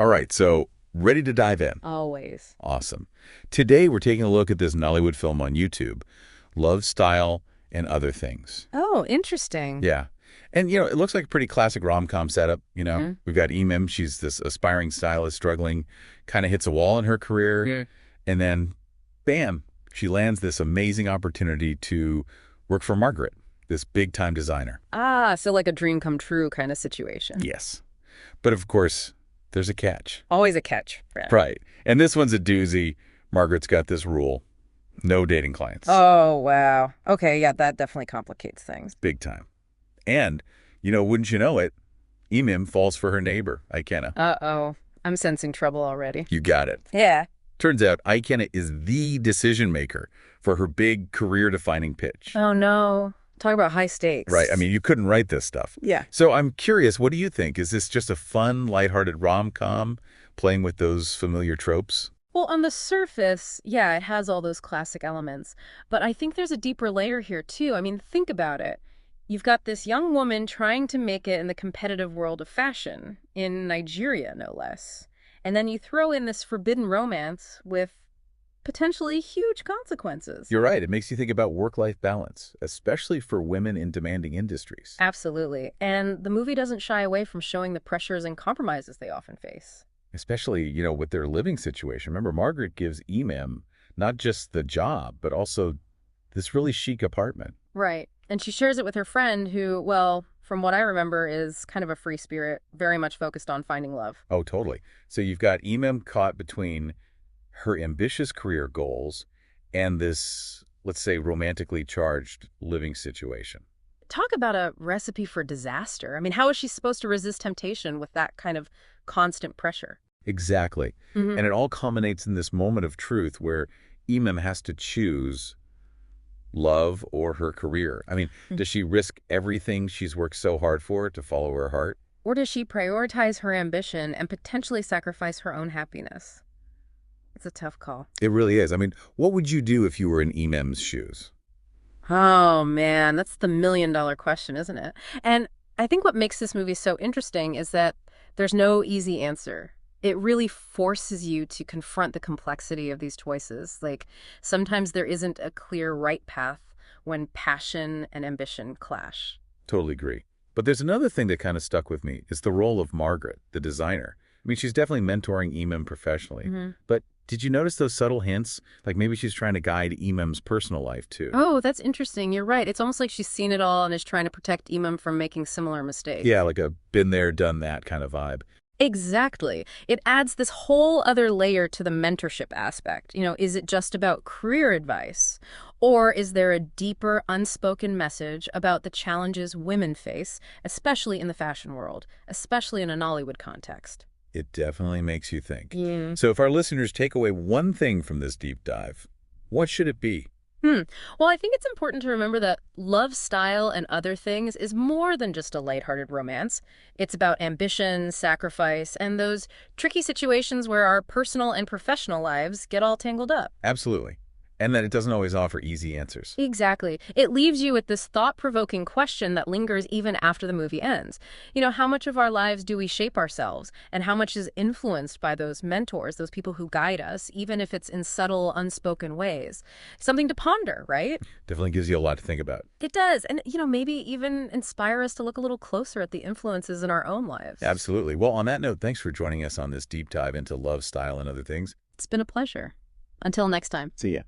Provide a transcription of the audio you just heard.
All right, so ready to dive in? Always. Awesome. Today we're taking a look at this Nollywood film on YouTube, Love, Style, and Other Things. Oh, interesting. Yeah. And, it looks like a pretty classic rom-com setup, Hmm. We've got Emem. She's this aspiring stylist struggling, kind of hits a wall in her career. Yeah. And then, bam, she lands this amazing opportunity to work for Margaret, this big-time designer. Ah, so like a dream come true kind of situation. Yes. But of course, there's a catch. Always a catch. Yeah. Right. And this one's a doozy. Margaret's got this rule. No dating clients. Oh, wow. Okay, yeah, that definitely complicates things. Big time. And, wouldn't you know it, Emem falls for her neighbor, Ikenna. Uh-oh. I'm sensing trouble already. You got it. Yeah. Turns out Ikenna is the decision maker for her big career-defining pitch. Oh, no. Talk about high stakes. Right. I mean, you couldn't write this stuff. Yeah. So I'm curious, what do you think? Is this just a fun, lighthearted rom-com playing with those familiar tropes? Well, on the surface, yeah, it has all those classic elements. But I think there's a deeper layer here, too. I mean, think about it. You've got this young woman trying to make it in the competitive world of fashion, in Nigeria, no less. And then you throw in this forbidden romance with potentially huge consequences. You're right. It makes you think about work-life balance, especially for women in demanding industries. Absolutely. And the movie doesn't shy away from showing the pressures and compromises they often face. Especially, with their living situation. Remember, Margaret gives Emem not just the job, but also this really chic apartment. Right. And she shares it with her friend who, well, from what I remember, is kind of a free spirit, very much focused on finding love. Oh, totally. So you've got Emem caught between her ambitious career goals and this, let's say, romantically charged living situation. Talk about a recipe for disaster. I mean, how is she supposed to resist temptation with that kind of constant pressure? Exactly. Hmm. And it all culminates in this moment of truth where Emem has to choose love or her career. I mean, does she risk everything she's worked so hard for to follow her heart? Or does she prioritize her ambition and potentially sacrifice her own happiness? It's a tough call. It really is. I mean, what would you do if you were in Emem's shoes? Oh, man, that's the million-dollar question, isn't it? And I think what makes this movie so interesting is that there's no easy answer. It really forces you to confront the complexity of these choices. Like, sometimes there isn't a clear right path when passion and ambition clash. Totally agree. But there's another thing that kind of stuck with me. It's the role of Margaret, the designer. I mean, she's definitely mentoring Emem professionally. But did you notice those subtle hints? Like maybe she's trying to guide Emem's personal life, too. Oh, that's interesting. You're right. It's almost like she's seen it all and is trying to protect Emem from making similar mistakes. Yeah, like a been there, done that kind of vibe. Exactly. It adds this whole other layer to the mentorship aspect. Is it just about career advice? Or is there a deeper, unspoken message about the challenges women face, especially in the fashion world, especially in a Nollywood context? It definitely makes you think. Yeah. So if our listeners take away one thing from this deep dive, what should it be? Well, I think it's important to remember that Love, Style, and Other Things is more than just a lighthearted romance. It's about ambition, sacrifice, and those tricky situations where our personal and professional lives get all tangled up. Absolutely. And that it doesn't always offer easy answers. Exactly. It leaves you with this thought-provoking question that lingers even after the movie ends. How much of our lives do we shape ourselves, and how much is influenced by those mentors, those people who guide us, even if it's in subtle, unspoken ways? Something to ponder, right? Definitely gives you a lot to think about. It does. And, maybe even inspire us to look a little closer at the influences in our own lives. Absolutely. Well, on that note, thanks for joining us on this deep dive into love, style, and other things. It's been a pleasure. Until next time. See ya.